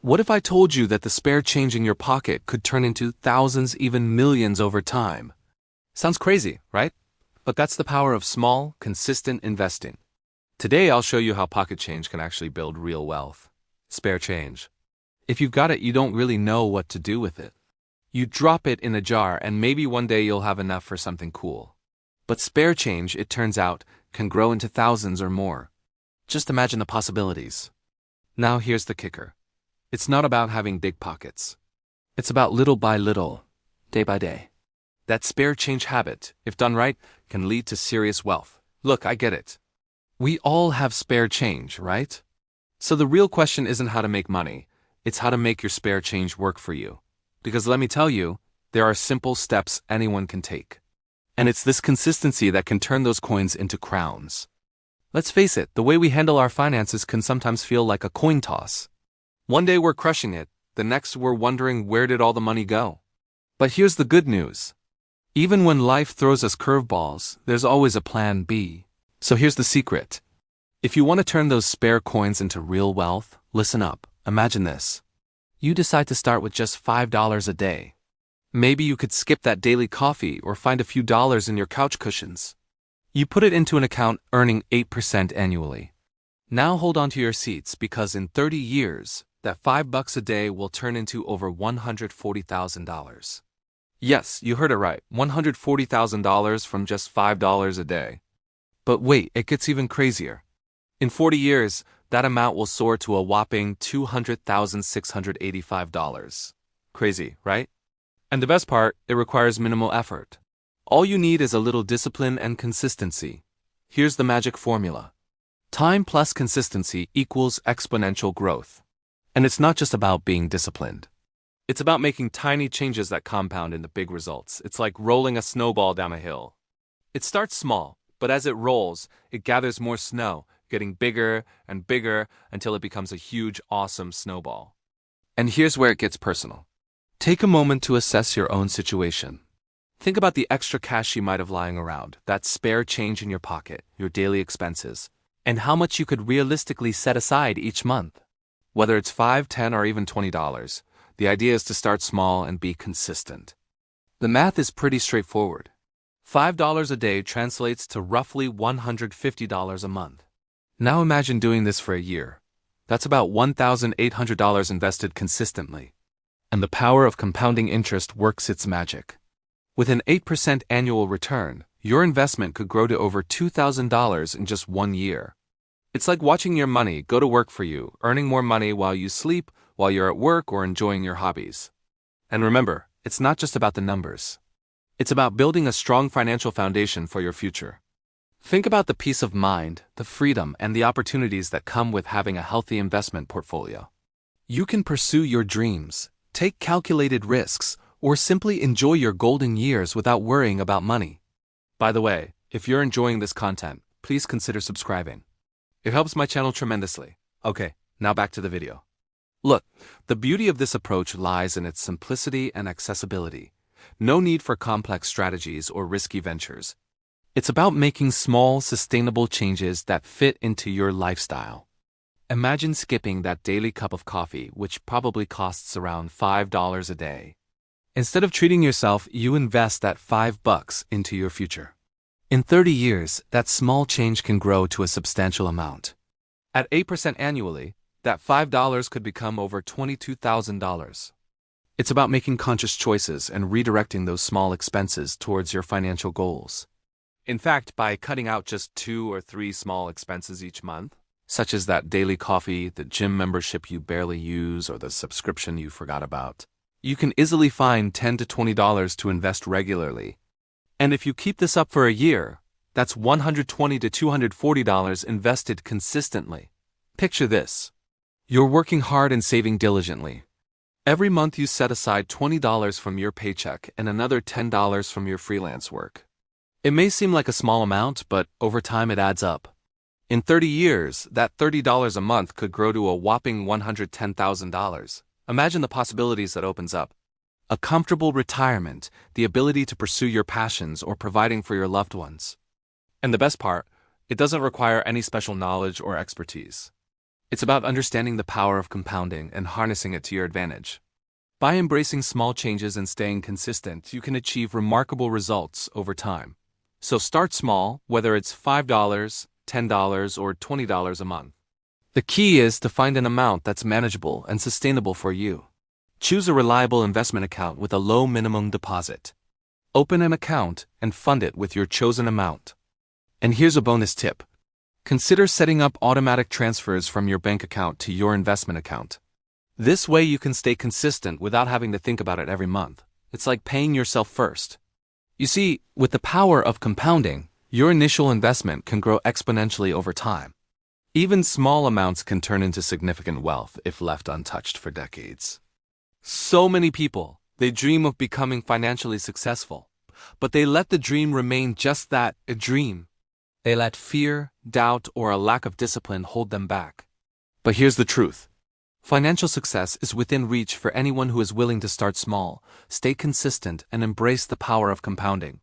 What if I told you that the spare change in your pocket could turn into thousands, even millions over time? Sounds crazy, right? But that's the power of small, consistent investing. Today I'll show you how pocket change can actually build real wealth. Spare change. If you've got it, you don't really know what to do with it. You drop it in a jar and maybe one day you'll have enough for something cool. But spare change, it turns out, can grow into thousands or more. Just imagine the possibilities. Now here's the kicker. It's not about having big pockets. It's about little by little, day by day. That spare change habit, if done right, can lead to serious wealth. Look, I get it. We all have spare change, right? So the real question isn't how to make money, it's how to make your spare change work for you. Because let me tell you, there are simple steps anyone can take. And it's this consistency that can turn those coins into crowns. Let's face it, the way we handle our finances can sometimes feel like a coin toss. One day we're crushing it, the next we're wondering where did all the money go. But here's the good news. Even when life throws us curveballs, there's always a plan B. So here's the secret. If you want to turn those spare coins into real wealth, listen up. Imagine this. You decide to start with just $5 a day. Maybe you could skip that daily coffee or find a few dollars in your couch cushions. You put it into an account earning 8% annually. Now hold on to your seats because in 30 years, that $5 a day will turn into over $140,000. Yes, you heard it right, $140,000 from just $5 a day. But wait, it gets even crazier. In 40 years, that amount will soar to a whopping $200,685. Crazy, right? And the best part, it requires minimal effort. All you need is a little discipline and consistency. Here's the magic formula. Time plus consistency equals exponential growth. And it's not just about being disciplined. It's about making tiny changes that compound into big results. It's like rolling a snowball down a hill. It starts small, but as it rolls, it gathers more snow, getting bigger and bigger until it becomes a huge, awesome snowball. And here's where it gets personal. Take a moment to assess your own situation. Think about the extra cash you might have lying around, that spare change in your pocket, your daily expenses, and how much you could realistically set aside each month. Whether it's $5, $10, or even $20, the idea is to start small and be consistent. The math is pretty straightforward. $5 a day translates to roughly $150 a month. Now imagine doing this for a year. That's about $1,800 invested consistently. And the power of compounding interest works its magic. With an 8% annual return, your investment could grow to over $2,000 in just 1 year. It's like watching your money go to work for you, earning more money while you sleep, while you're at work, or enjoying your hobbies. And remember, it's not just about the numbers. It's about building a strong financial foundation for your future. Think about the peace of mind, the freedom, and the opportunities that come with having a healthy investment portfolio. You can pursue your dreams, take calculated risks, or simply enjoy your golden years without worrying about money. By the way, if you're enjoying this content, please consider subscribing. It helps my channel tremendously. Okay, now back to the video. Look, the beauty of this approach lies in its simplicity and accessibility. No need for complex strategies or risky ventures. It's about making small, sustainable changes that fit into your lifestyle. Imagine skipping that daily cup of coffee, which probably costs around $5 a day. Instead of treating yourself, you invest that $5 into your future. In 30 years, that small change can grow to a substantial amount. At 8% annually, that $5 could become over $22,000. It's about making conscious choices and redirecting those small expenses towards your financial goals. In fact, by cutting out just 2 or 3 small expenses each month, such as that daily coffee, the gym membership you barely use, or the subscription you forgot about, you can easily find $10 to $20 to invest regularly. And if you keep this up for a year, that's $120 to $240 invested consistently. Picture this. You're working hard and saving diligently. Every month you set aside $20 from your paycheck and another $10 from your freelance work. It may seem like a small amount, but over time it adds up. In 30 years, that $30 a month could grow to a whopping $110,000. Imagine the possibilities that opens up. A comfortable retirement, the ability to pursue your passions, or providing for your loved ones. And the best part, it doesn't require any special knowledge or expertise. It's about understanding the power of compounding and harnessing it to your advantage. By embracing small changes and staying consistent, you can achieve remarkable results over time. So start small, whether it's $5, $10, or $20 a month. The key is to find an amount that's manageable and sustainable for you. Choose a reliable investment account with a low minimum deposit. Open an account and fund it with your chosen amount. And here's a bonus tip. Consider setting up automatic transfers from your bank account to your investment account. This way you can stay consistent without having to think about it every month. It's like paying yourself first. You see, with the power of compounding, your initial investment can grow exponentially over time. Even small amounts can turn into significant wealth if left untouched for decades. So many people, they dream of becoming financially successful, but they let the dream remain just that, a dream. They let fear, doubt, or a lack of discipline hold them back. But here's the truth. Financial success is within reach for anyone who is willing to start small, stay consistent, and embrace the power of compounding.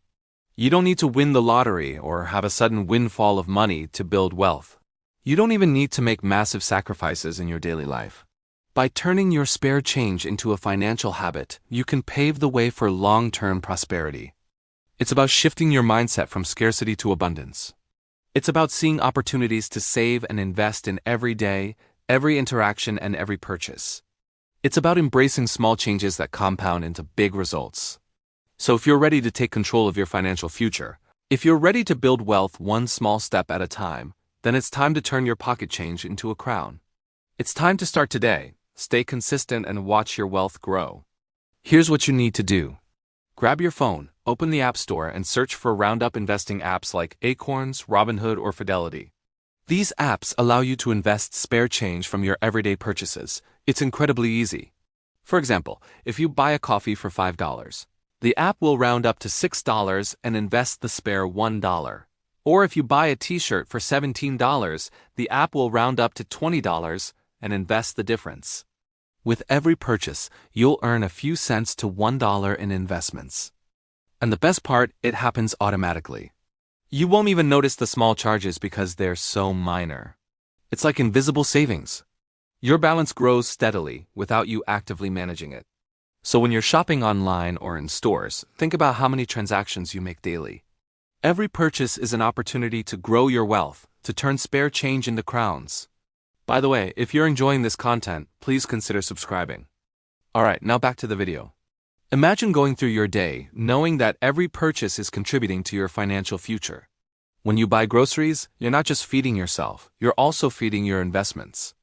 You don't need to win the lottery or have a sudden windfall of money to build wealth. You don't even need to make massive sacrifices in your daily life. By turning your spare change into a financial habit, you can pave the way for long-term prosperity. It's about shifting your mindset from scarcity to abundance. It's about seeing opportunities to save and invest in every day, every interaction, and every purchase. It's about embracing small changes that compound into big results. So if you're ready to take control of your financial future, if you're ready to build wealth one small step at a time, then it's time to turn your pocket change into a crown. It's time to start today, stay consistent, and watch your wealth grow. Here's what you need to do. Grab your phone, open the App Store, and search for Roundup investing apps like Acorns, Robinhood, or Fidelity. These apps allow you to invest spare change from your everyday purchases. It's incredibly easy. For example, if you buy a coffee for $5, the app will round up to $6 and invest the spare $1. Or if you buy a t-shirt for $17, the app will round up to $20 and invest the difference. With every purchase, you'll earn a few cents to $1 in investments. And the best part, it happens automatically. You won't even notice the small charges because they're so minor. It's like invisible savings. Your balance grows steadily without you actively managing it. So when you're shopping online or in stores, think about how many transactions you make daily. Every purchase is an opportunity to grow your wealth, to turn spare change into crowns. By the way, if you're enjoying this content, please consider subscribing. Alright, now back to the video. Imagine going through your day knowing that every purchase is contributing to your financial future. When you buy groceries, you're not just feeding yourself, you're also feeding your investments.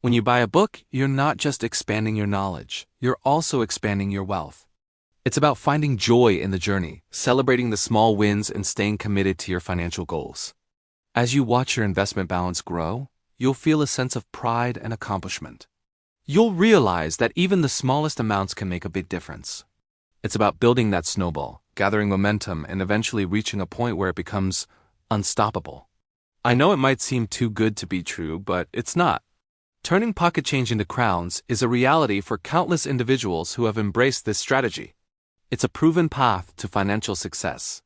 When you buy a book, you're not just expanding your knowledge, you're also expanding your wealth. It's about finding joy in the journey, celebrating the small wins, and staying committed to your financial goals. As you watch your investment balance grow, you'll feel a sense of pride and accomplishment. You'll realize that even the smallest amounts can make a big difference. It's about building that snowball, gathering momentum, and eventually reaching a point where it becomes unstoppable. I know it might seem too good to be true, but it's not. Turning pocket change into crowns is a reality for countless individuals who have embraced this strategy. It's a proven path to financial success.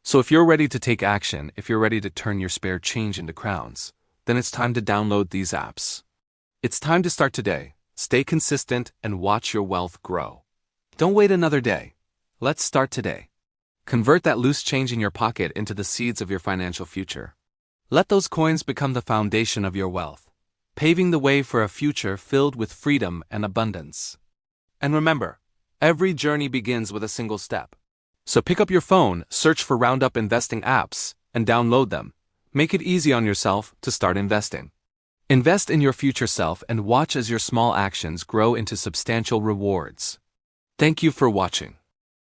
So if you're ready to take action, if you're ready to turn your spare change into crowns, then it's time to download these apps. It's time to start today, stay consistent, and watch your wealth grow. Don't wait another day. Let's start today. Convert that loose change in your pocket into the seeds of your financial future. Let those coins become the foundation of your wealth, paving the way for a future filled with freedom and abundance. And remember, every journey begins with a single step. So pick up your phone, search for Roundup investing apps, and download them. Make it easy on yourself to start investing. Invest in your future self and watch as your small actions grow into substantial rewards. Thank you for watching.